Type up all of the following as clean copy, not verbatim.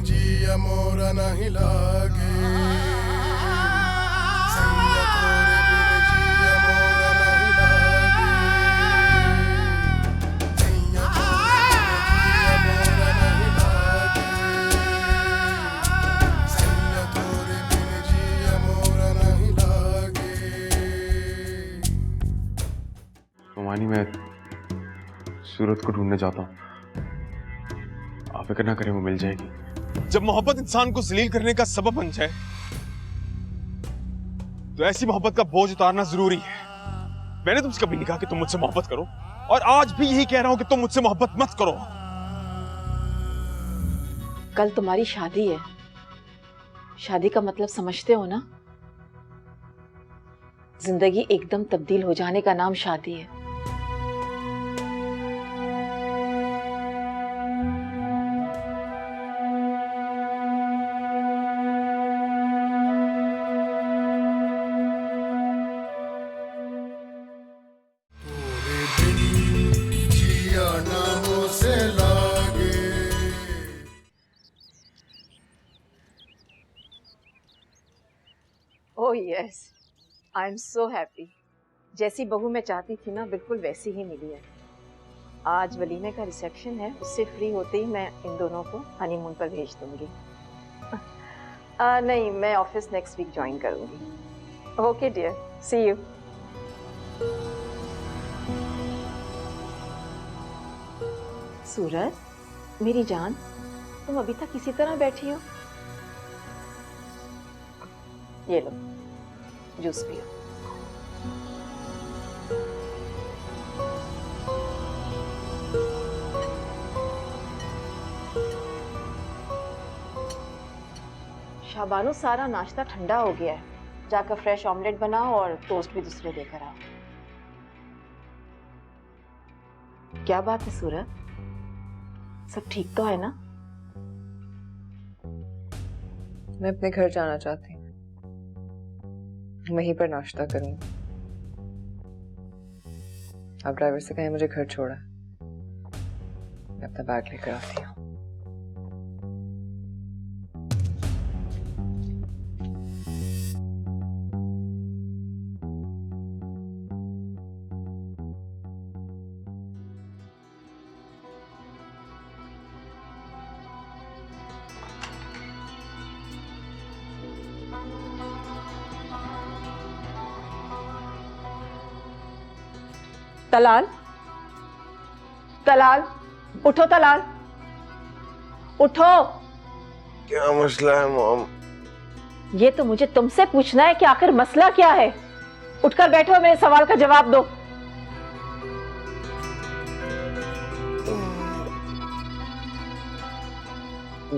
जिया मोरा नहीं लागे सैया तोरे बिन जिया मोरा नहीं लागे सैया तोरे बिन जिया मोरा नहीं लागे मानी मैं सूरत को ढूंढने जाता हूँ, आप फिक्र ना करें, वो मिल जाएगी। जब मोहब्बत इंसान को जलील करने का सबब बन जाए तो ऐसी मोहब्बत का बोझ उतारना जरूरी है। मैंने तुमसे कभी नहीं कहा कि तुम मुझसे मोहब्बत करो, और आज भी यही कह रहा हूं कि तुम मुझसे मोहब्बत मत करो। कल तुम्हारी शादी है, शादी का मतलब समझते हो ना? जिंदगी एकदम तब्दील हो जाने का नाम शादी है। Oh yes, I am so happy. जैसी बहू मैं चाहती थी ना, बिल्कुल वैसी ही मिली है। आज वलीमे का रिसेप्शन है, उससे फ्री होते ही मैं इन दोनों को हनीमून पर भेज दूंगी। नहीं, मैं ऑफिस नेक्स्ट वीक ज्वाइन करूंगी। Okay dear, see you. Suraj, मेरी जान, तुम अभी तक इसी तरह बैठी हो? ये लो, जूस पियो। शाबानो, सारा नाश्ता ठंडा हो गया है, जाकर फ्रेश ऑमलेट बनाओ और टोस्ट भी दूसरे लेकर आओ। क्या बात है सूरज, सब ठीक तो है ना? मैं अपने घर जाना चाहती हूँ, वहीं पर नाश्ता करूंगी। अब ड्राइवर से कहें मुझे घर छोड़ा, मैं अपना बैग लेकर आती हूँ। तलाल, तलाल, उठो तलाल, उठो। क्या मसला है मॉम? ये तो मुझे तुमसे पूछना है कि आखिर मसला क्या है। उठकर बैठो, मेरे सवाल का जवाब दो।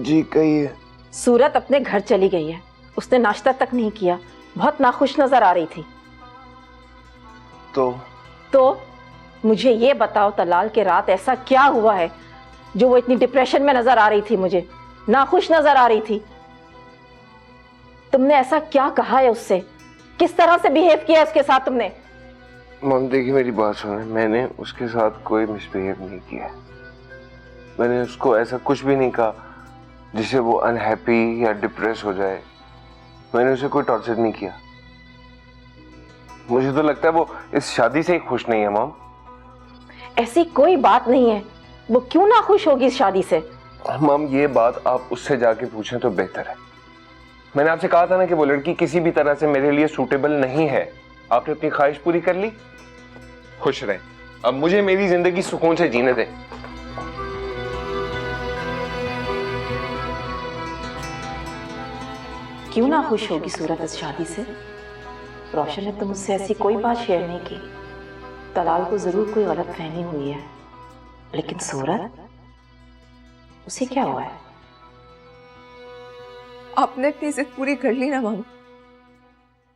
जी कहिए। सूरत अपने घर चली गई है, उसने नाश्ता तक नहीं किया, बहुत नाखुश नजर आ रही थी। तो मुझे ये बताओ तलाल के रात ऐसा क्या हुआ है जो वो इतनी डिप्रेशन में नजर आ रही थी, मुझे नाखुश नजर आ रही थी? तुमने ऐसा क्या कहा है उससे? किस तरह से बिहेव किया उसके साथ तुमने? मॉम देखिए मेरी बात सुने, मैंने उसके साथ कोई मिसबिहेव नहीं किया है। मैंने उसको ऐसा कुछ भी नहीं कहा जिससे वो अनहैप्पी या डिप्रेस हो जाए। मैंने उसे कोई टॉर्चर नहीं किया। मुझे तो लगता है वो इस शादी से ही खुश नहीं है मॉम। ऐसी कोई बात नहीं है, वो क्यों ना खुश होगी इस शादी से? मॉम ये बात आप उससे जाके पूछें तो बेहतर है। मैंने आपसे कहा था ना कि वो लड़की किसी भी तरह से मेरे लिए सूटेबल नहीं है। आपने अपनी ख्वाहिश पूरी कर ली, खुश रहे। अब मुझे मेरी जिंदगी सुकून से जीने दें। क्यों ना खुश होगी सूरत इस शादी से? रोशन ने तो मुझसे ऐसी कोई बात शेयर नहीं की। तलाल को जरूर कोई गलत फहमी हुई है, लेकिन सूरत, उसे क्या हुआ है? आपने अपनी जिद पूरी कर ली ना मामा।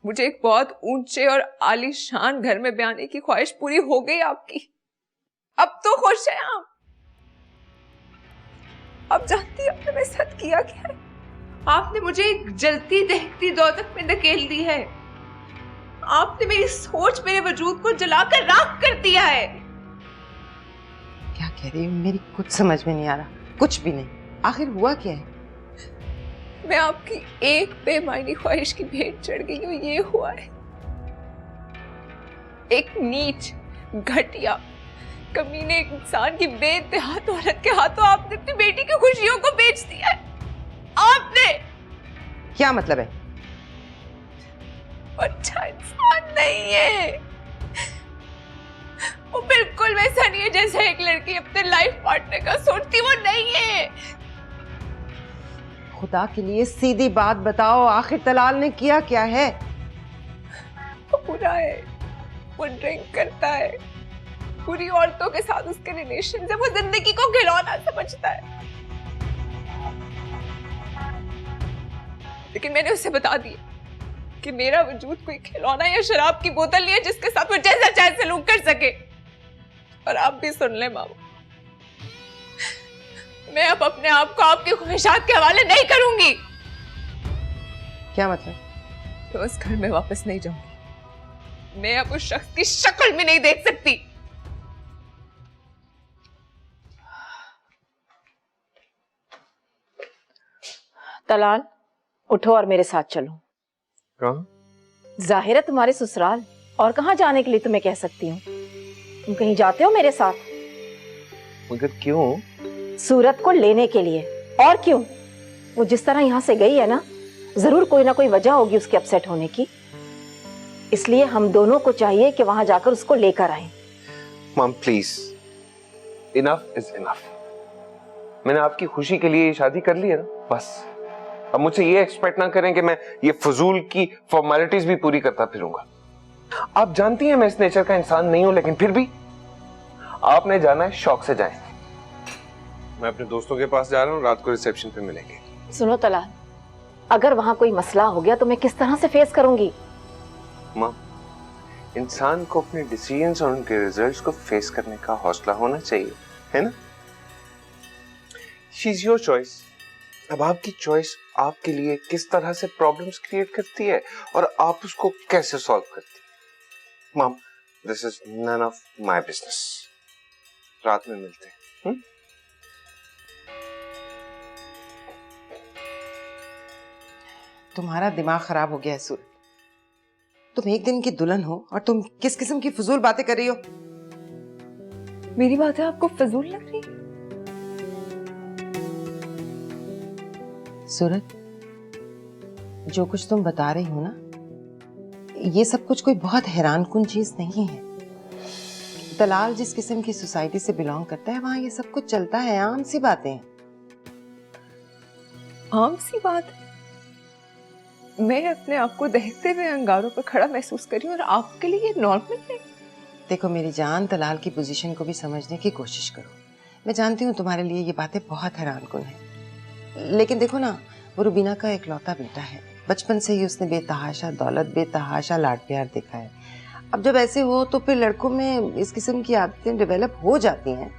मुझे एक बहुत ऊंचे और आलीशान घर में ब्याने की ख्वाहिश पूरी हो गई आपकी। अब तो खुश हैं आप। अब जानती हैं आपने मेरे साथ किया क्या है? आपने मुझे एक जलती दहकती दोजख में धकेल दी है। आपने मेरी सोच, मेरे वजूद को जलाकर राख कर दिया है। क्या कह रही हो? मेरी कुछ समझ में नहीं आ रहा, कुछ भी नहीं। आखिर हुआ क्या है? मैं आपकी एक बेमानी ख्वाहिश की भेंट चढ़ गई हूँ, ये हुआ है। एक नीच, घटिया, कमीने इंसान की बेइंतहा औरत के हाथों आपने अपनी बेटी की खुशियों को बेच दिया है। आपने। क्या मतलब है? अच्छा इंसान नहीं है वो, बिल्कुल वैसा नहीं है जैसा एक लड़की अपने लाइफ पार्टनर का सोचती, वो नहीं है। खुदा के लिए सीधी बात बताओ, आखिर तलाल ने किया क्या है? वो बुरा है, वो ड्रिंक करता है, पूरी औरतों के साथ उसके रिलेशन से वो जिंदगी को खिलौना समझता है। लेकिन मैंने उसे बता दिया कि मेरा वजूद कोई खिलौना या शराब की बोतल नहीं है जिसके साथ वो जैसा चाहे सलूक कर सके। और आप भी सुन ले मामू, मैं अब अपने आप को आपकी ख्वाहिशात के हवाले नहीं करूंगी। क्या मतलब? तो उस घर में वापस नहीं जाऊंगी। मैं अब उस शख्स की शक्ल भी नहीं देख सकती। तलाल, उठो और मेरे साथ चलो। कहाँ? जाहिर है तुम्हारे ससुराल, और कहाँ जाने के लिए तुम्हें कह सकती हूँ। तुम कहीं जाते हो मेरे साथ? मगर क्यों? सूरत को लेने के लिए। और क्यों? वो जिस तरह यहाँ से गई है ना, जरूर कोई ना कोई वजह होगी उसके अपसेट होने की। इसलिए हम दोनों को चाहिए कि वहां जाकर उसको लेकर आए। Mom please, enough is enough. मैंने आपकी खुशी के लिए ये शादी कर ली है ना, बस। अब मुझसे ये एक्सपेक्ट ना करें कि मैं ये फजूल की फॉर्मेलिटीज भी पूरी करता फिरूंगा। आप जानती हैं मैं इस नेचर का इंसान नहीं हूं, लेकिन फिर भी आपने जाना है, शौक से जाएं। मैं अपने दोस्तों के पास जा रहा हूं, रात को रिसेप्शन पे मिलेंगे। सुनो तलाल, अगर वहां कोई मसला हो गया तो मैं किस तरह से फेस करूंगी? मां, इंसान को अपने डिसीजंस और उनके रिजल्ट्स को फेस करने का हौसला होना चाहिए, है ना? She is your choice. अब आपकी चॉइस आपके लिए किस तरह से प्रॉब्लम्स क्रिएट करती है और आप उसको कैसे सॉल्व करती है। Mom, this is none of my business. रात में मिलते हैं। तुम्हारा दिमाग खराब हो गया है सूरत। तुम एक दिन की दुल्हन हो और तुम किस किस्म की फजूल बातें कर रही हो? मेरी बातें आपको फजूल लग रही? सूरत, जो कुछ तुम बता रही हो ना, ये सब कुछ कोई बहुत हैरानकुन चीज नहीं है। दलाल जिस किस्म की सोसाइटी से बिलोंग करता है, वहां ये सब कुछ चलता है, आम सी बातें हैं। आम सी बात है? मैं अपने आप को दहकते हुए अंगारों पर खड़ा महसूस कर रही हूँ और आपके लिए ये नॉर्मल है? देखो मेरी जान, दलाल की पोजीशन को भी समझने की कोशिश करो। मैं जानती हूँ तुम्हारे लिए ये बातें बहुत हैरानकुन हैं, लेकिन देखो ना, वो रुबीना का इकलौता बेटा है। बचपन से ही उसने बेतहाशा दौलत, बेतहाशा लाड प्यार देखा है। अब जब ऐसे हो तो फिर लड़कों में इस किस्म की आदतें डेवलप हो जाती हैं।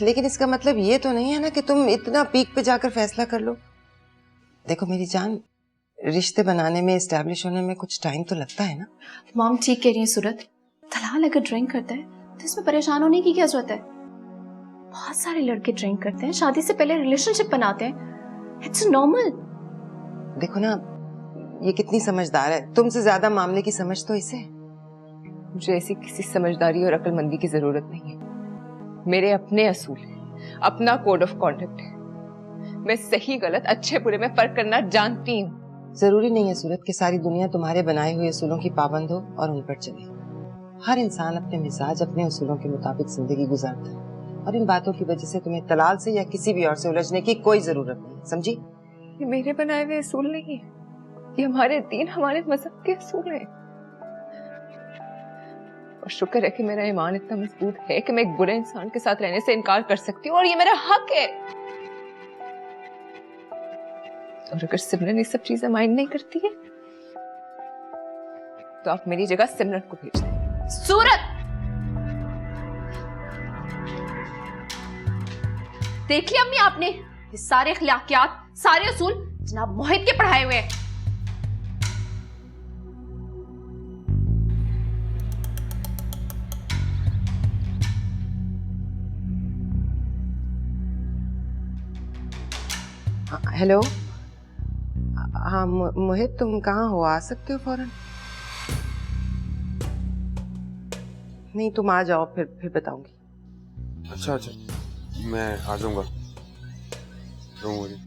लेकिन इसका मतलब ये तो नहीं है ना कि तुम इतना पीक पे जाकर फैसला कर लो। देखो मेरी जान, रिश्ते बनाने में, एस्टैब्लिश होने में कुछ टाइम तो लगता है ना। मॉम ठीक कह रही है सूरत। दलाल अगर ड्रिंक करता है तो इसमें परेशान होने की क्या जरूरत है? बहुत सारे लड़के ड्रिंक करते हैं, शादी से पहले रिलेशनशिप बनाते हैं। It's normal. देखो ना, ये कितनी समझदार है, तुमसे ज्यादा मामले की समझ तो इसे है। मुझे ऐसी किसी समझदारी और अक्लमंदी की जरूरत नहीं है। मेरे अपने असूल हैं, अपना कोड ऑफ कॉन्डक्ट है। मैं सही गलत, अच्छे बुरे में फर्क करना जानती हूँ। जरूरी नहीं है सूरत कि सारी दुनिया तुम्हारे बनाए हुए असूलों की पाबंद हो और उन पर चले। हर इंसान अपने मिजाज, अपने असूलों के मुताबिक जिंदगी गुजारता है, और इन बातों की वजह से तुम्हें तलाल से या किसी भी और से उलझने की कोई जरूरत नहीं, समझी? ये मेरे बनाए हुए असूल नहीं है, ये हमारे दीन, हमारे मजहब के असूल हैं। और शुक्र है कि मेरा ईमान इतना मजबूत है कि मैं एक बुरे इंसान के साथ रहने से इनकार कर सकती हूँ, और ये मेरा हक है। और अगर सिमरन ये सब चीजें माइंड नहीं करती है तो आप मेरी जगह सिमरन को भेज दें। सूरत, देख लिया अम्मी आपने, ये सारे अखलाकियात, सारे असूल जनाब मोहित के पढ़ाए हुए हैं। हेलो। हाँ मोहित, तुम कहाँ हो? आ सकते हो फौरन? नहीं, तुम आ जाओ, फिर बताऊंगी। अच्छा अच्छा, मैं आ जाऊंगा। Don't worry।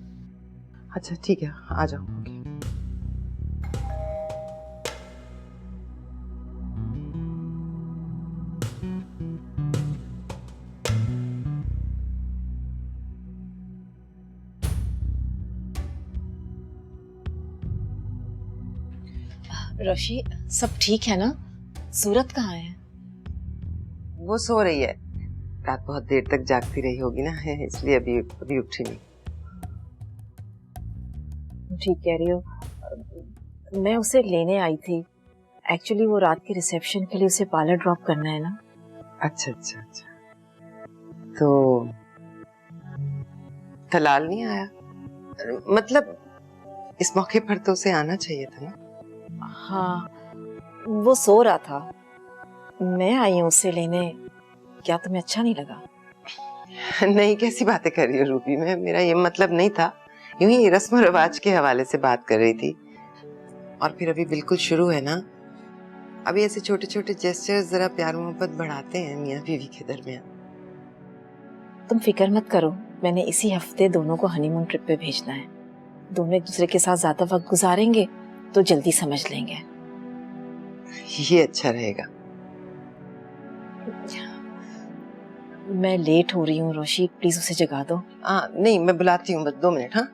अच्छा ठीक है, आ जाओ। ओके। रोशी, सब ठीक है ना? सूरत कहाँ है? वो सो रही है, रात बहुत देर तक जागती रही होगी ना, इसलिए अभी उठी नहीं। ठीक कह रही हो। मैं उसे लेने आई थी। एक्चुअली वो रात के रिसेप्शन के लिए उसे पार्लर ड्रॉप करना है ना। अच्छा अच्छा अच्छा, तो तलाल नहीं आया? मतलब इस मौके पर तो उसे आना चाहिए था ना। हाँ, वो सो रहा था। मैं आई हूँ उसे लेने। क्या तुम्हें अच्छा नहीं लगा? नहीं, कैसी बातें कर रही हो रूबी, मेरा ये मतलब नहीं था। यूं ही रस्म रिवाज के हवाले से बात कर रही थी। और फिर अभी बिल्कुल शुरू है ना, अभी ऐसे छोटे छोटे जेस्चर्स जरा प्यार मोहब्बत बढ़ाते हैं मियाँ बीवी के दरमियान। तुम फिक्र मत करो, मैंने इसी हफ्ते दोनों को हनीमून ट्रिप पे भेजना है। दोनों एक दूसरे के साथ ज्यादा वक्त गुजारेंगे तो जल्दी समझ लेंगे। ये अच्छा रहेगा। मैं लेट हो रही हूँ रोशी, प्लीज उसे जगा दो। नहीं, मैं बुलाती हूँ, बस 2 मिनट। हाँ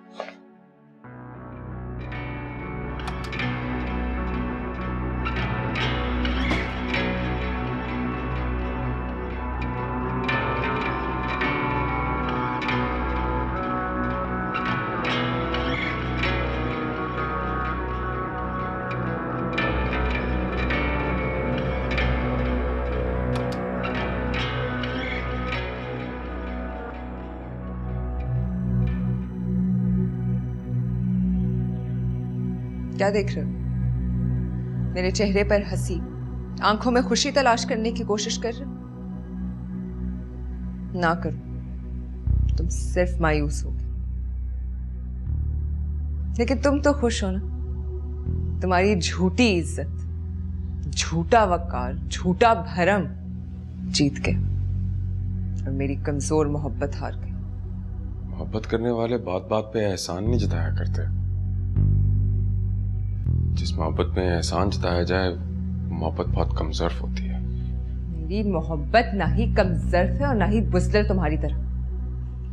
क्या देख रहे हो? मेरे चेहरे पर हंसी, आंखों में खुशी तलाश करने की कोशिश कर रहे हो? ना करो, तुम सिर्फ मायूस होगे। लेकिन तुम तो खुश हो ना। तुम्हारी झूठी इज्जत, झूठा वकार, झूठा भरम जीत गया और मेरी कमजोर मोहब्बत हार गई। मोहब्बत करने वाले बात बात पे एहसान नहीं जताया करते। जिस मोहब्बत में एहसान जताया जाए मोहब्बत बहुत कमजोर होती है। मेरी मोहब्बत ना ही कमजोर है और ना ही बुज़दिल तुम्हारी तरह।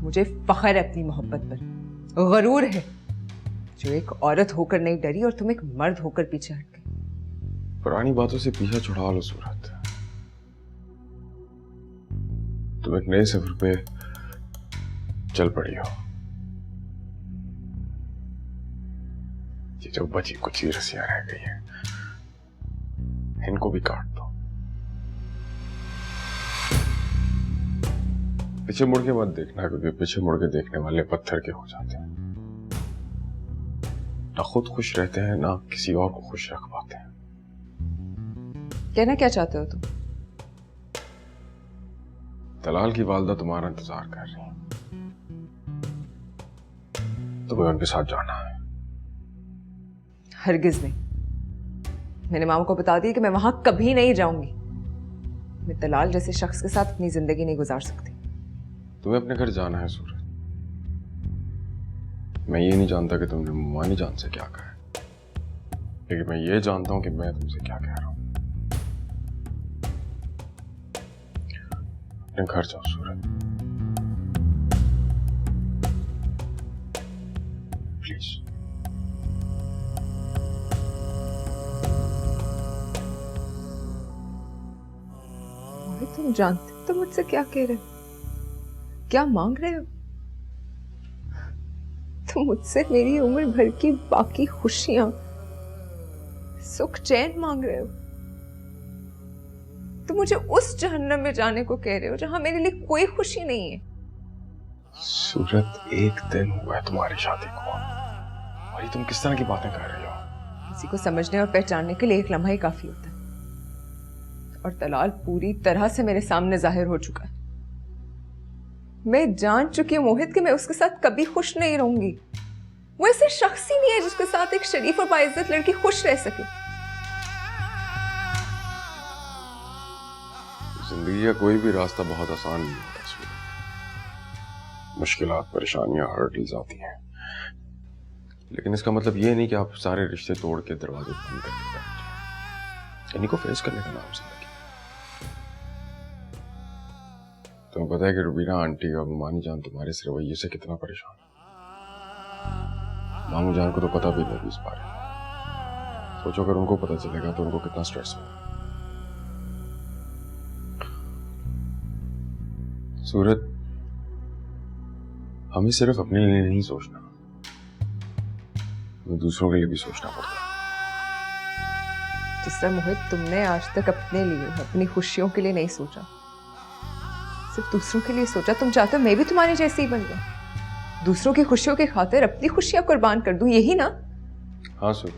मुझे फख्र है अपनी मोहब्बत पर, गरूर है जो एक औरत होकर नहीं डरी और तुम एक मर्द होकर पीछे हट गए। पुरानी बातों से पीछा छुड़ा लो सूरत। तुम एक नए सफर पे चल पड़ी हो। ये जो बची कुछ रस्सियां रह गई हैं, इनको भी काट दो। पीछे मुड़ के मत देखना, क्योंकि पीछे मुड़ के देखने वाले पत्थर के हो जाते हैं। ना खुद खुश रहते हैं, ना किसी और को खुश रख पाते हैं। कहना क्या चाहते हो तुम? तलाल की वालदा तुम्हारा इंतजार कर रही है, तुम्हें उनके साथ जाना है। हरगिज नहीं। मैंने मामा को बता दिया कि मैं वहां कभी नहीं जाऊंगी। मैं तलाल जैसे शख्स के साथ अपनी जिंदगी नहीं गुजार सकती। तुम्हें अपने घर जाना है सूरज। मैं ये नहीं जानता कि तुमने मानी जान से क्या कहा है, लेकिन मैं ये जानता हूं कि मैं तुमसे क्या कह रहा हूं। अपने घर जाओ सूरज, प्लीज। तुम जानते हो तुम मुझसे क्या कह रहे हो, क्या मांग रहे हो? तुम मुझसे मेरी उम्र भर की बाकी खुशियां, सुख चैन मांग रहे हो। तुम मुझे उस जहन्नम में जाने को कह रहे हो जहां मेरे लिए कोई खुशी नहीं है। सूरत, एक दिन हुआ है तुम्हारी शादी को, और ये तुम किस तरह की बातें कर रही हो? किसी को समझने और पहचानने के लिए एक लम्हा ही काफी होता है, और तलाल पूरी तरह से मेरे सामने जाहिर हो चुका है। मैं जान चुकी हूं मोहित कि मैं उसके साथ कभी खुश नहीं रहूंगी। वो ऐसे शख्स ही नहीं है जिसके साथ एक शरीफ और बाइज्जत लड़की खुश रह सके। जिंदगी का कोई भी रास्ता बहुत आसान नहीं होता सूरत। मुश्किलात, परेशानियां, हर्डल्स आती हैं, लेकिन इसका मतलब ये नहीं कि आप सारे रिश्ते तोड़ के दरवाजे बंद करके बैठ जाए। इन्हीं को फेस करने का नाम जिंदगी। तुम्हें पता है कि रुबीना आंटी और मानी जान तुम्हारे इस रवैये से कितना परेशान है। मामू जान को तो पता भी नहीं इस बारे में। सोचो अगर उनको पता चलेगा तो उनको कितना स्ट्रेस होगा। सूरत, हमें सिर्फ अपने लिए नहीं सोचना, हमें दूसरों के लिए भी सोचना पड़ता है। जिस तरह मोहित तुमने आज तक अपने लिए, अपनी खुशियों के लिए नहीं सोचा, सिर्फ दूसरों के लिए सोचा। तुम चाहते हो मैं भी तुम्हारी जैसी ही बन जाऊं, दूसरों की खुशियों की खातिर अपनी खुशियां कुर्बान कर दूं, यही ना? हाँ सूरत,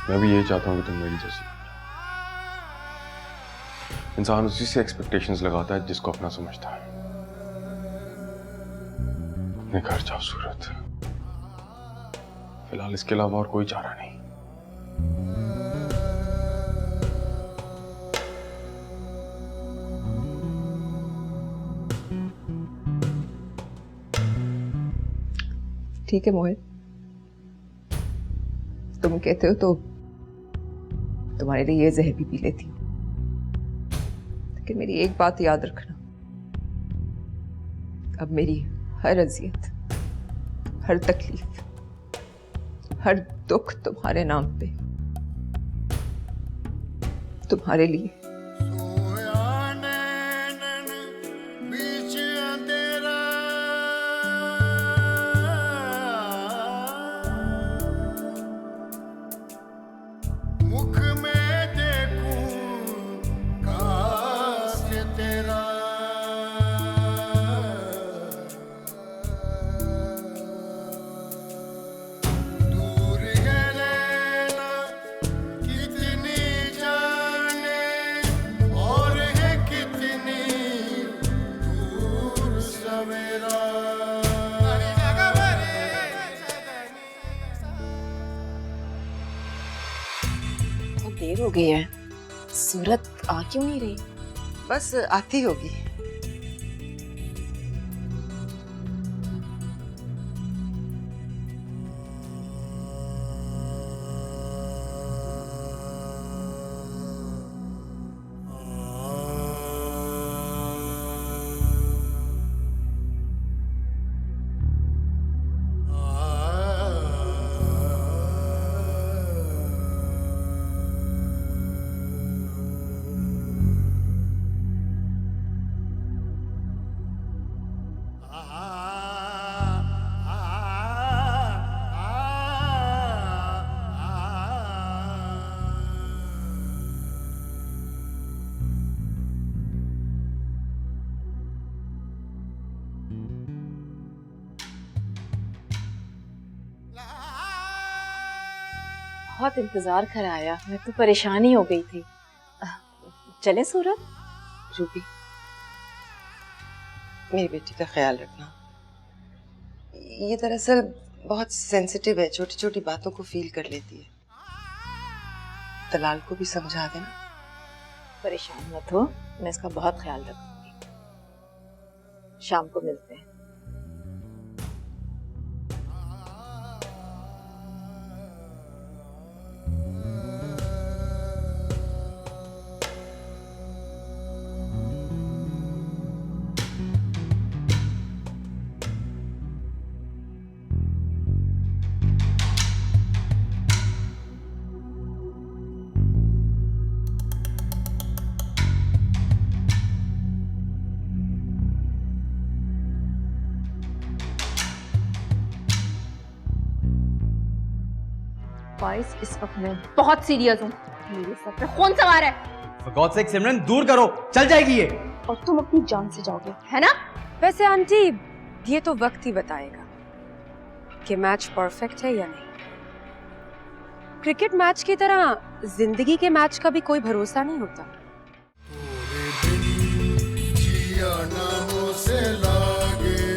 मैं भी यही चाहता हूँ कि तुम मेरी जैसी। इंसान उसी से एक्सपेक्टेशंस लगाता है जिसको अपना समझता है। अपने घर जाओ सूरत, फिलहाल इसके अलावा और कोई चारा नहीं। ठीक है मोहित, तुम कहते हो तो तुम्हारे लिए ये जहर भी पी लेती हूँ, लेकिन मेरी एक बात याद रखना, अब मेरी हर अजियत, हर तकलीफ, हर दुख तुम्हारे नाम पे, तुम्हारे लिए। सोया नैनन बीच अंधेरा, मुख में देखूं काश तेरा, दूर है रहना कितनी जाने, और है कितनी दूर सवेरा। बहुत देर हो गई है, सूरत आ क्यों नहीं रही? बस आती होगी। बहुत इंतजार कराया, मैं तो परेशान ही हो गई थी। चले सूरत? रूबी, मेरी बेटी का ख्याल रखना। ये दरअसल बहुत सेंसिटिव है, छोटी छोटी बातों को फील कर लेती है। तलाल को भी समझा देना। परेशान मत हो, मैं इसका बहुत ख्याल रखूंगी। शाम को मिलते हैं। गाइस, इस वक्त मैं बहुत सीरियस हूँ, मेरे सर पे खून सवार है। For God's sake, सिमरन दूर करो, चल जाएगी ये। और तुम अपनी जान से जाओगे, है ना? वैसे आंटी, ये तो वक्त ही बताएगा कि मैच परफेक्ट है या नहीं। क्रिकेट मैच की तरह जिंदगी के मैच का भी कोई भरोसा नहीं होता। तोरे बिन जिया ना हो से लागे,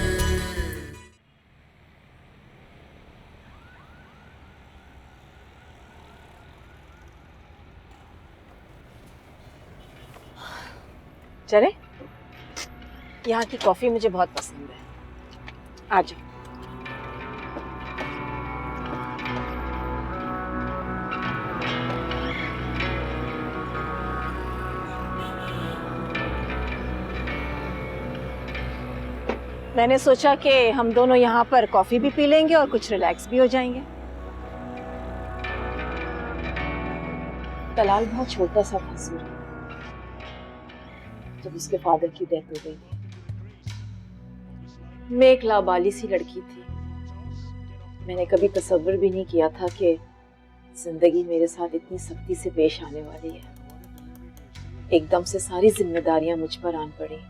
चले? यहाँ की कॉफी मुझे बहुत पसंद है। आ जाओ। मैंने सोचा कि हम दोनों यहाँ पर कॉफी भी पी लेंगे और कुछ रिलैक्स भी हो जाएंगे। तलाल बहुत छोटा सा था सूरज, जब उसके फादर की डेथ हो गई थी। मैं एक लाबाली सी लड़की थी। मैंने कभी तसव्वुर भी नहीं किया था कि जिंदगी मेरे साथ इतनी सख्ती से पेश आने वाली है। एकदम से सारी जिम्मेदारियां मुझ पर आन पड़ी।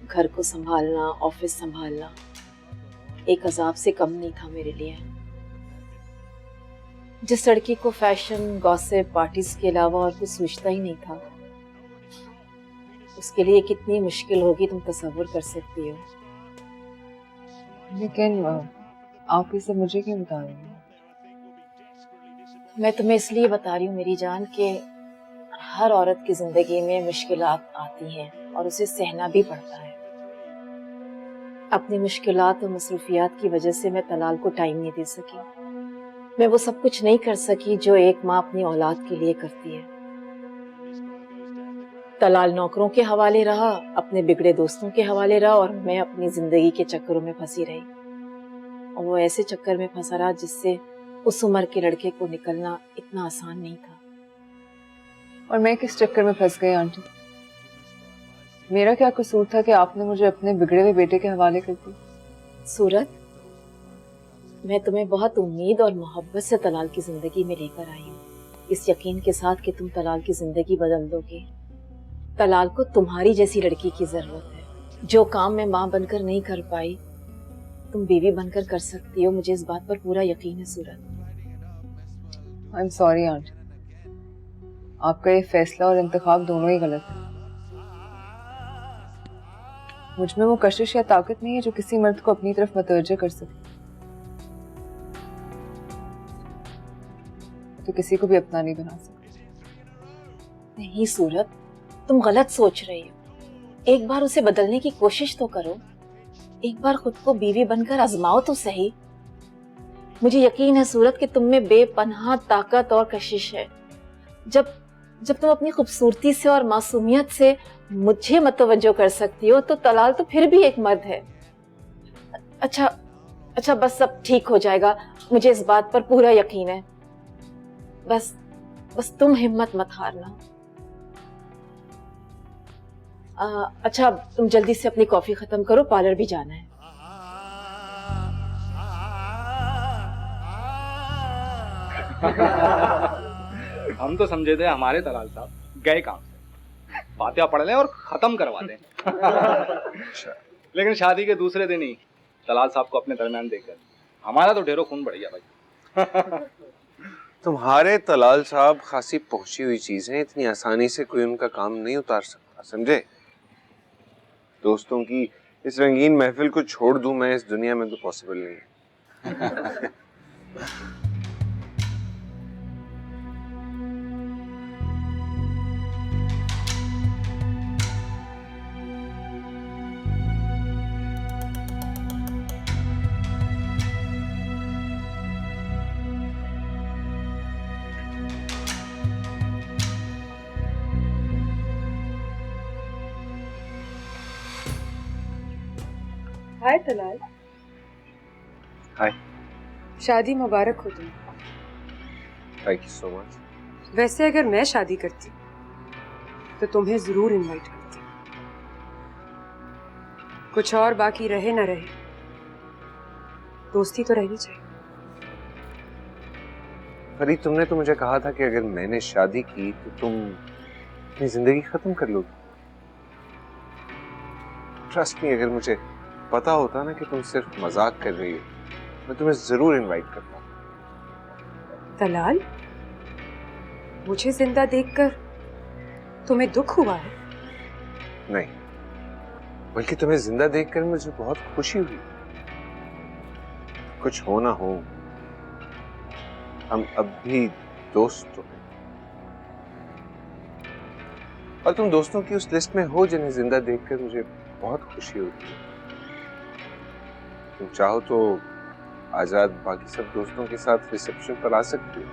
घर को संभालना, ऑफिस संभालना एक अजाब से कम नहीं था मेरे लिए। जिस लड़की को फैशन, गॉसिप, पार्टीज के अलावा और कुछ सोचता ही नहीं था, उसके लिए कितनी मुश्किल होगी तुम तसव्वुर कर सकती हो। लेकिन आप ये सब मुझे क्यों बता रही हैं? मैं तुम्हें इसलिए बता रही हूँ मेरी जान कि हर औरत की जिंदगी में मुश्किलात आती हैं और उसे सहना भी पड़ता है। अपनी मुश्किलात और मसरूफियात की वजह से मैं तलाल को टाइम नहीं दे सकी। मैं वो सब कुछ नहीं कर सकी जो एक माँ अपनी औलाद के लिए करती है। तलाल नौकरों के हवाले रहा, अपने बिगड़े दोस्तों के हवाले रहा और मैं अपनी जिंदगी के चक्करों में फंसी रही। और वो ऐसे चक्कर में फंसा रहा जिससे उस उम्र के लड़के को निकलना इतना आसान नहीं था। और मैं किस चक्कर में फंस गई आंटी? मेरा क्या कसूर था कि आपने मुझे अपने बिगड़े हुए बेटे के हवाले कर दी? सूरत, मैं तुम्हें बहुत उम्मीद और मोहब्बत से तलाल की जिंदगी में लेकर आई हूँ, इस यकीन के साथ कि तुम तलाल की जिंदगी बदल दोगे। तलाल को तुम्हारी जैसी लड़की की जरूरत है। जो काम मैं माँ बनकर नहीं कर पाई, तुम बीवी बनकर कर सकती हो। मुझे इस बात पर पूरा यकीन है सूरत। आई एम सॉरी आंटी, आपका ये फैसला और इंतखाब दोनों ही गलत है। मुझ में वो कशिश या ताकत नहीं है जो किसी मर्द को अपनी तरफ मुतवज्जह कर सके। तो किसी को भी अपना नहीं बना सकती। नहीं सूरत, तुम गलत सोच रही हो। एक बार उसे बदलने की कोशिश तो करो। एक बार खुद को बीवी बनकर आजमाओ तो सही। मुझे यकीन है सूरत कि तुम में बेपनाह ताकत और कशिश है। जब तुम अपनी खूबसूरती से और मासूमियत से मुझे मतवज्जो कर सकती हो, तो तलाल तो फिर भी एक मर्द है। अच्छा बस सब ठीक हो जाएगा, मुझे इस बात पर पूरा यकीन है। बस तुम हिम्मत मत हारना। अच्छा, तुम जल्दी से अपनी कॉफी खत्म करो, पार्लर भी जाना है। हम तो समझे थे हमारे तलाल साहब गए काम से, बातें पढ़ लें और खत्म करवा दें। लेकिन शादी के दूसरे दिन ही तलाल साहब को अपने दरमियान देखकर हमारा तो ढेरों खून बढ़ गया भाई। तुम्हारे तलाल साहब खासी पहुंची हुई चीज है, इतनी आसानी से कोई उनका काम नहीं उतार सकता, समझे? दोस्तों की इस रंगीन महफिल को छोड़ दूं मैं इस दुनिया में तो पॉसिबल नहीं है। हाय तलाल। हाय। शादी मुबारक हो तुम्हें। Thank you so much. वैसे अगर मैं शादी करती तो तुम्हें जरूर इनवाइट करती। कुछ और बाकी रहे ना रहे, दोस्ती तो रहनी चाहिए। फरीद, तुमने तो मुझे कहा था कि अगर मैंने शादी की तो तुम अपनी जिंदगी खत्म कर लोगी। ट्रस्ट मी, अगर मुझे पता होता ना कि तुम सिर्फ मजाक कर रही हो, मैं तुम्हें जरूर इनवाइट करता। तलाल, मुझे जिंदा देखकर तुम्हें दुख हुआ है? नहीं, बल्कि तुम्हें जिंदा देखकर मुझे बहुत खुशी हुई। कुछ हो ना हो, हम अब भी दोस्त तो हैं। और तुम दोस्तों की उस लिस्ट में हो जिन्हें जिंदा देखकर मुझे बहुत खुशी होती है। तुम चाहो तो आजाद बाकी सब दोस्तों के साथ रिसेप्शन पर आ सकती हो।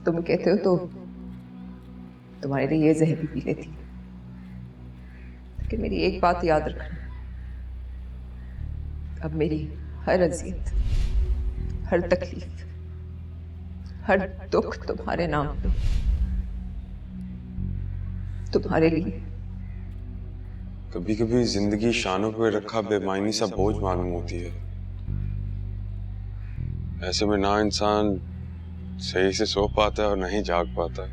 तुम कहते हो तो तुम्हारे लिए ये जहर भी पी लेती, लेकिन मेरी एक बात याद रखना, अब मेरी हर अजियत, हर तकलीफ, हर दुख तुम्हारे नाम पे, तुम्हारे लिए। कभी कभी जिंदगी शानों पे रखा बेमायनी सा बोझ मालूम होती है। ऐसे में ना इंसान सही से सो पाता है और नहीं जाग पाता है।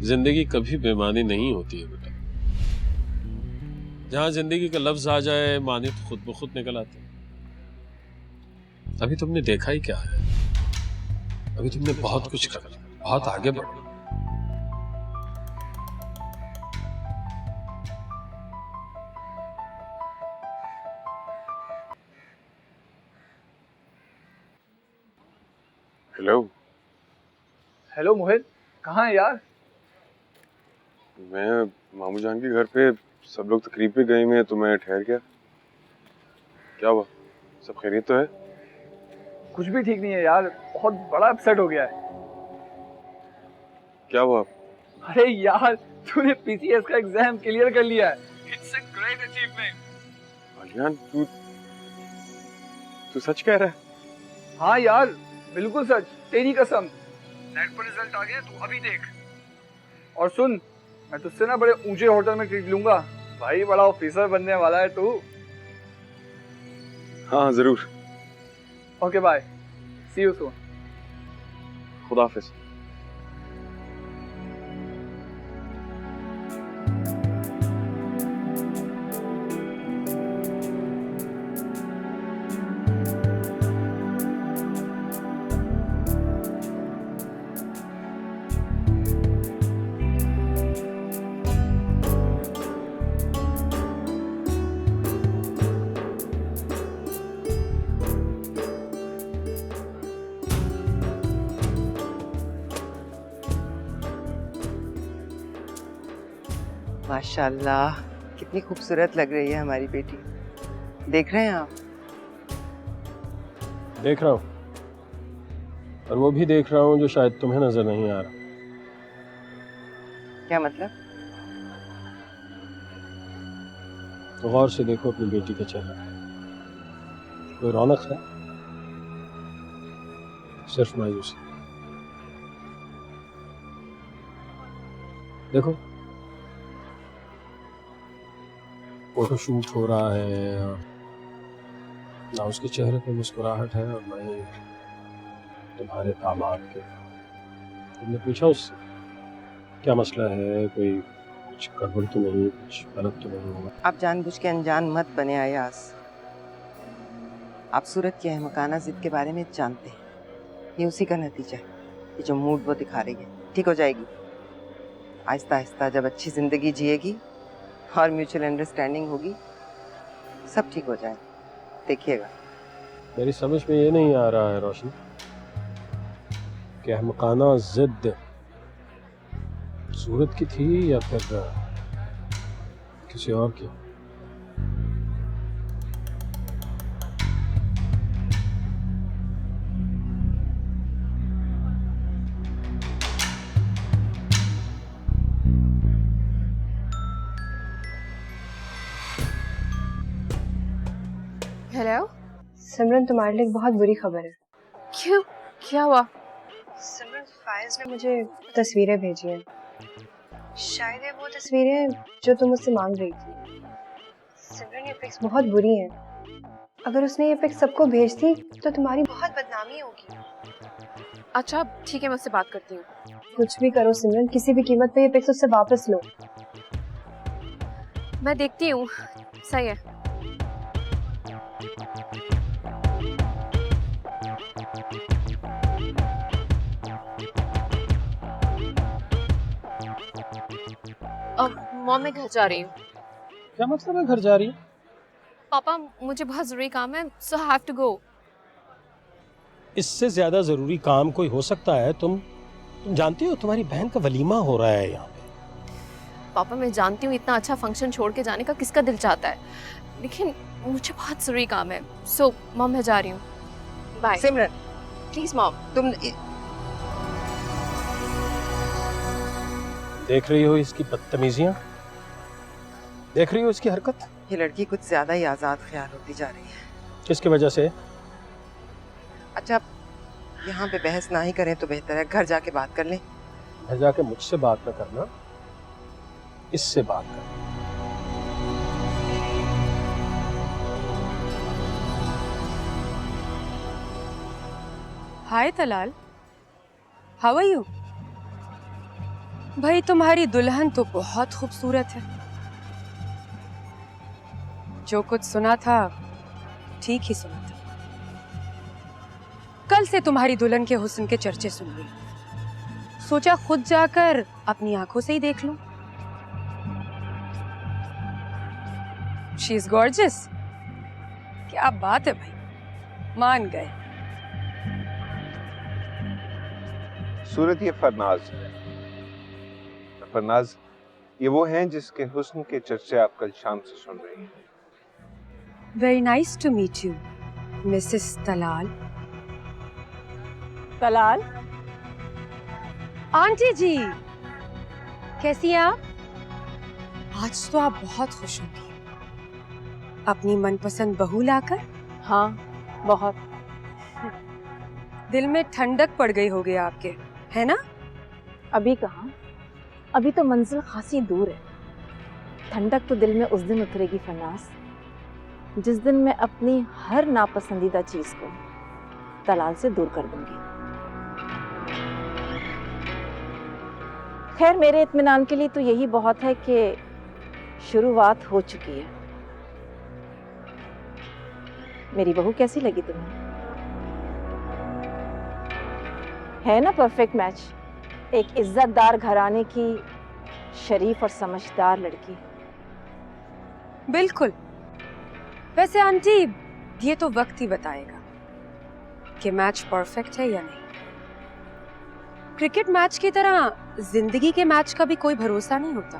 जिंदगी कभी बेमानी नहीं होती है बेटा। जहां जिंदगी का लफ्ज आ जाए मानी तो खुद ब खुद निकल आते हैं। अभी तुमने देखा ही क्या है, अभी तुमने बहुत कुछ कर लिया, बहुत आगे बढ़ो। हेलो। हेलो मोहित, कहाँ है यार? मैं मामू जान के घर पे, सब लोग तकरीब पे गए हुए हैं तो मैं ठहर गया। क्या हुआ, सब खैरियत तो है? कुछ भी ठीक नहीं है यार, बहुत बड़ा अपसेट हो गया है। क्या हुआ? अरे यार, तूने पीसीएस का एग्जाम क्लियर कर लिया है। It's a great achievement. Aliyan, तू सच कह रहा है? हाँ यार, बिल्कुल सच, तेरी कसम। नेट पर रिजल्ट आ गया, तू अभी देख। और सुन, मैं तुझसे ना बड़े ऊंचे होटल में ट्रीट लूंगा। भाई बड़ा ऑफिसर बनने वाला है तू। हाँ जरूर। Okay bye, see you soon. खुदा हाफिज। माशाल्लाह, कितनी खूबसूरत लग रही है हमारी बेटी। देख रहे हैं आप? देख रहा हूँ, और वो भी देख रहा हूँ जो शायद तुम्हें नजर नहीं आ रहा। क्या मतलब? तो गौर से देखो अपनी बेटी का चेहरा, कोई रौनक है? सिर्फ मायूसी। देखो, फोटो शूट हो रहा है, ना उसके चेहरे पे मुस्कुराहट है और ना ही तुम्हारे दामाद के। तुमने पूछा उससे क्या मसला है? कोई कुछ गड़बड़ तो नहीं, कुछ गलत तो नहीं होगा? आप जानबूझ के अनजान मत बने अयास। आप सूरत की अहमकाना जिद के बारे में जानते हैं, ये उसी का नतीजा है। ये जो मूड वो दिखा रही है, ठीक हो जाएगी आहिस्ता आहिस्ता। जब अच्छी जिंदगी जिएगी और म्यूचुअल अंडरस्टैंडिंग होगी, सब ठीक हो जाए, देखिएगा। मेरी समझ में ये नहीं आ रहा है रोशनी कि अहमकाना जिद सूरत की थी या फिर किसी और की। हेलो सिमरन, तुम्हारे लिए बहुत बुरी खबर है। क्यों, क्या हुआ? सिमरन, फायज ने मुझे तस्वीरें भेजी हैं। शायद ये वो तस्वीरें जो तुम मुझसे मांग रही थी। सिमरन, ये पिक्स बहुत बुरी हैं। अगर उसने ये पिक्स सबको भेज दी तो तुम्हारी बहुत बदनामी होगी। अच्छा ठीक है, मैं उससे बात करती हूँ। कुछ भी करो सिमरन, किसी भी कीमत पे ये पिक्स उससे वापस लो। मैं देखती हूँ। सही है। अब मॉम, मैं घर जा रही हूँ। क्या मतलब है घर जा रही है? पापा मुझे बहुत जरूरी काम है, सो आई हैव टू गो। इससे ज्यादा जरूरी काम कोई हो सकता है? तुम जानती हो तुम्हारी बहन का वलीमा हो रहा है यहाँ पे। पापा मैं जानती हूँ इतना अच्छा फंक्शन छोड़ के जाने का किसका दिल चाहता है, लेकिन मुझे बहुत जरूरी काम है। सो मॉम मैं जा रही हूँ, बाय। Simran please mom. तुम देख रही हो इसकी बदतमीजियां, देख रही हो इसकी हरकत। ये लड़की कुछ ज्यादा ही आजाद ख्याल होती जा रही है। किसकी वजह से? अच्छा यहाँ पे बहस ना ही करें तो बेहतर है, घर जाके बात कर लें। घर जाके मुझसे बात न करना, इससे बात करना। हाय तलाल, हाउ आर यू? भाई तुम्हारी दुल्हन तो बहुत खूबसूरत है। जो कुछ सुना था ठीक ही सुना था। कल से तुम्हारी दुल्हन के हुस्न के चर्चे सुन रही, सोचा खुद जाकर अपनी आंखों से ही देख लूं। She is gorgeous. क्या बात है भाई, मान गए। सूरत, ये फरनाज है। फरनाज, ये वो हैं जिसके हुस्न के चर्चे आप कल शाम से सुन रही हैं। Very nice to meet you Mrs Talal. Talal, aunty ji कैसी हैं आप? आज तो आप बहुत खुश होंगी अपनी मनपसंद बहू लाकर। हाँ बहुत। दिल में ठंडक पड़ गई होगी आपके, है ना? अभी कहाँ, अभी तो मंजिल खासी दूर है। ठंडक तो दिल में उस दिन उतरेगी फरनाज, जिस दिन मैं अपनी हर नापसंदीदा चीज को तलाल से दूर कर दूंगी। खैर मेरे इत्मीनान के लिए तो यही बहुत है कि शुरुआत हो चुकी है। मेरी बहू कैसी लगी तुम्हें? है ना परफेक्ट मैच? एक इज्जतदार घराने की शरीफ और समझदार लड़की। बिल्कुल। वैसे आंटी ये तो वक्त ही बताएगा कि मैच परफेक्ट है या नहीं। क्रिकेट मैच की तरह जिंदगी के मैच का भी कोई भरोसा नहीं होता।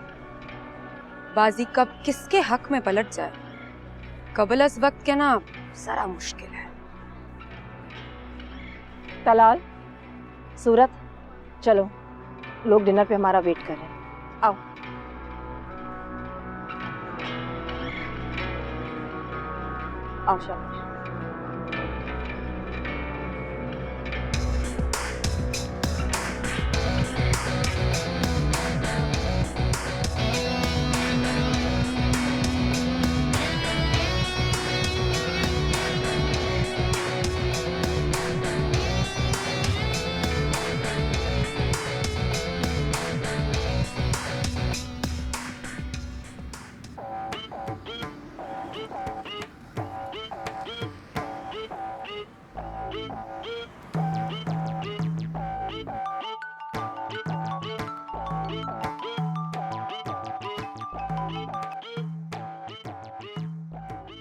बाजी कब किसके हक में पलट जाए कबल अस वक्त के ना जरा मुश्किल है। तलाल, सूरत, चलो लोग डिनर पे हमारा वेट कर रहे हैं, आओ। आओ शाबाश।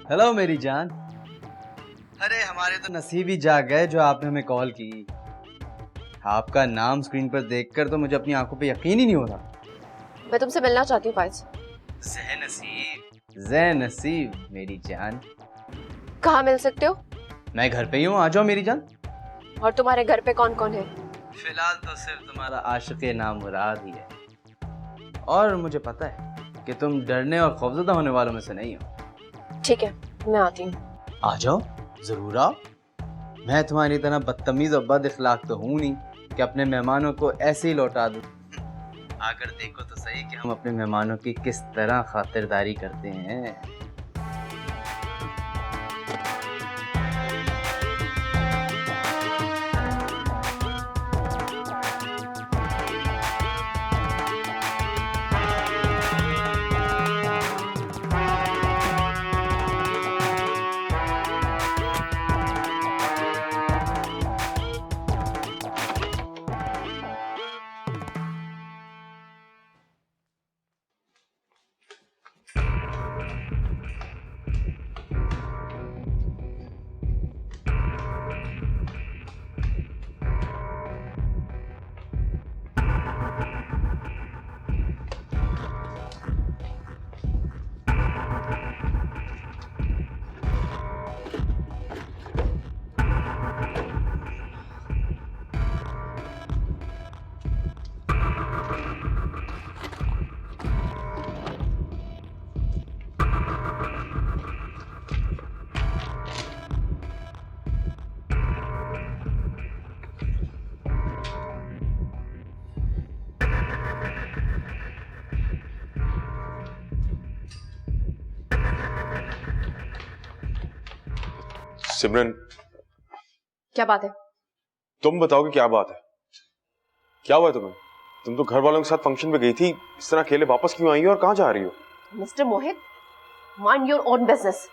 हेलो मेरी जान। अरे हमारे तो नसीब ही जाग गए जो आपने हमें कॉल की। आपका नाम स्क्रीन पर देखकर तो मुझे अपनी आंखों पे यकीन ही नहीं हो रहा। मैं तुमसे मिलना चाहती हूँ फाइज। ज़े नसीब मेरी जान। कहाँ मिल सकते हो? मैं घर पे ही हूँ, आ जाओ मेरी जान। और तुम्हारे घर पे कौन कौन है? फिलहाल तो सिर्फ तुम्हारा आशिक़े नामुराद ही है, और मुझे पता है कि तुम डरने और खौफज़दा होने वालों में से नहीं हो। ठीक है मैं आती हूँ। आ जाओ, जरूर आओ। मैं तुम्हारी तरह बदतमीज और बद इखलाक तो हूँ नहीं कि अपने मेहमानों को ऐसे ही लौटा दूँ। आकर देखो तो सही कि हम अपने मेहमानों की किस तरह खातिरदारी करते हैं। सिमरन, क्या बात है? तुम बताओ कि क्या बात है? क्या हुआ है तुम्हें? तुम तो घर वालों के साथ फंक्शन पे गई थी, इस तरह अकेले वापस क्यों आई हो और कहाँ जा रही हो? Mister Mohit, mind your own business.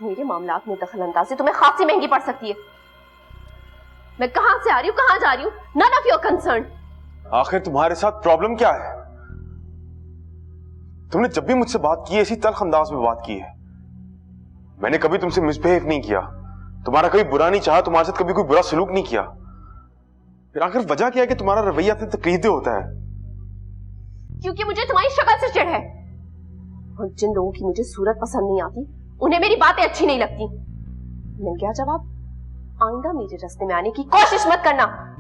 मेरे मामलात में दखल अंदाजी तुम्हें खासी महंगी पड़ सकती है। मैं कहां से आ रही हूँ, कहां जा रही हूँ, नन ऑफ योर कंसर्न। आखिर तुम्हारे साथ प्रॉब्लम क्या है? तुमने जब भी मुझसे बात की है इसी तल्ख अंदाज में बात की है। मैंने कभी तुमसे मिसबिहेव नहीं किया, तुम्हारा कभी बुरा नहीं चाहा, तुम्हारे साथ कभी कोई बुरा सलूक नहीं किया। फिर आखिर वजह क्या है कि तुम्हारा रवैया इतना तकलीफदेह होता है? क्योंकि मुझे तुम्हारी शक्ल से चिढ़ है, और जिन लोगों की मुझे सूरत पसंद नहीं आती उन्हें मेरी बातें अच्छी नहीं लगती। मिल गया जवाब। आइंदा मेरे रास्ते में आने की कोशिश मत करना।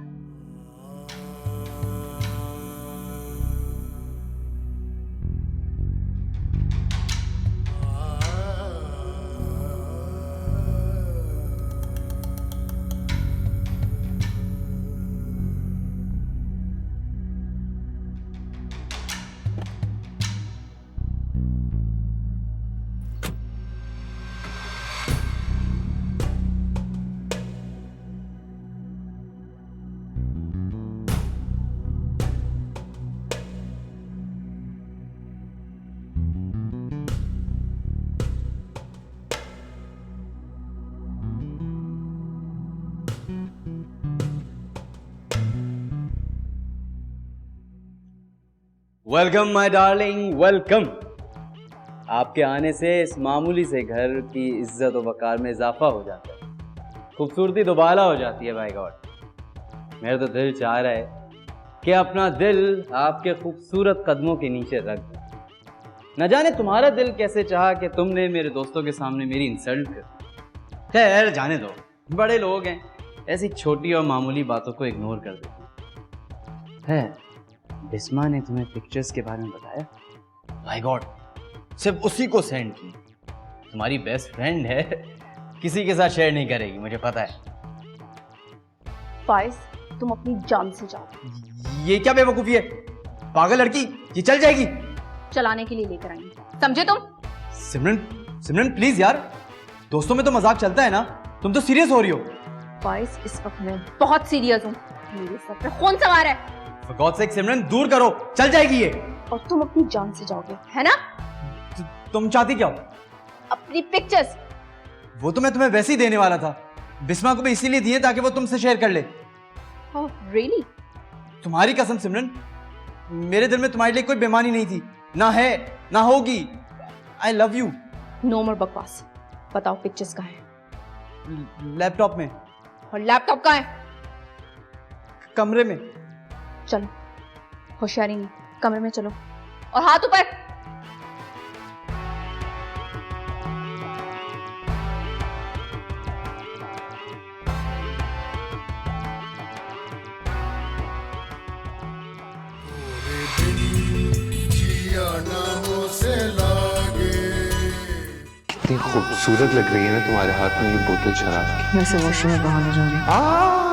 Welcome my darling, welcome. आपके आने से इस मामूली से घर की इज्जत और वकार में इजाफा हो जाता है, खूबसूरती दोबारा हो जाती है। बाय गॉड, मेरा तो दिल चाह रहा है कि अपना दिल आपके खूबसूरत कदमों के नीचे रख दूं। न जाने तुम्हारा दिल कैसे चाहा कि तुमने मेरे दोस्तों के सामने मेरी इंसल्ट कर। खैर जाने दो, बड़े लोग हैं, ऐसी छोटी और मामूली बातों को इग्नोर कर देते हैं। बिस्मा ने तुम्हें पिक्चर्स के बारे में बताया? माय गॉड, सिर्फ उसी को सेंड की। तुम्हारी बेस्ट फ्रेंड है, किसी के साथ शेयर नहीं करेगी, मुझे पता है। फाइज, तुम अपनी जान से जाओ। ये क्या बेवकूफी है? पागल लड़की, ये चल जाएगी। चलाने के लिए लेकर आएंगे, समझे तुम? सिमरन, सिमरन प्लीज यार, दोस्तों में तो मजाक चलता है ना, तुम तो सीरियस हो रही हो। फाइज, इस वक्त मैं बहुत सीरियस हूँ, मेरे सर पे खून सवार है। For God's sake, सिमरन दूर करो, चल जाएगी ये। और तुम अपनी जान से जाओगे, है ना? तुम चाहती क्या हो? अपनी पिक्चर्स। वो तो मैं तुम्हें वैसे ही देने वाला था, बिस्मा को भी इसीलिए दिए ताकि वो तुमसे शेयर कर ले। Oh, really? तुम्हारी कसम सिमरन, मेरे दिल में तुम्हारे लिए कोई बेईमानी नहीं थी, ना है ना होगी। I love you. नो मोर बकवास, बताओ पिक्चर्स कहाँ हैं? लैपटॉप में। और लैपटॉप कहाँ है? कमरे में। चलो, होशियारी नहीं, कमरे में चलो और हाथ ऊपर। कितनी खूबसूरत लग रही है ना तुम्हारे हाथ में ये बोतल शराब की। मैं से वॉशरूम में बहाने जा रही हूँ।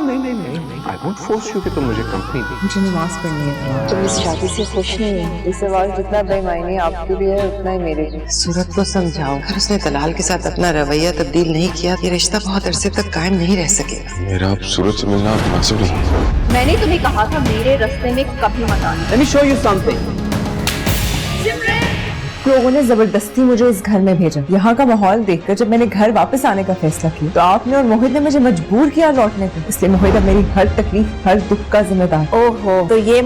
नहीं, आई वोंट फोर्स यू कि तुम मुझे कंपनी दे। मुझे नमाज पढ़नी है। तुम इस शादी से खुश नहीं है? इस सवाल जितना बेमायने आपके लिए है उतना ही मेरे लिए। सूरत को समझाओ, अगर उसने तलाल के साथ अपना रवैया तब्दील नहीं किया, ये रिश्ता बहुत अरसे तक कायम नहीं रह सकेगा। मेरा अब सूरत से मिलना मुनासिब नहीं है। मैंने तुम्हें कहा था मेरे रास्ते में कभी मत आना। Let me show you something. लोगों ने जबरदस्ती मुझे इस घर में भेजा। यहाँ का माहौल देखकर जब मैंने घर वापस आने का फैसला किया तो आपने और मोहित ने मुझे मजबूर किया लौटने को। इसलिए मोहित अब मेरी हर तकलीफ, हर दुख का जिम्मेदार। ओहो, तो ये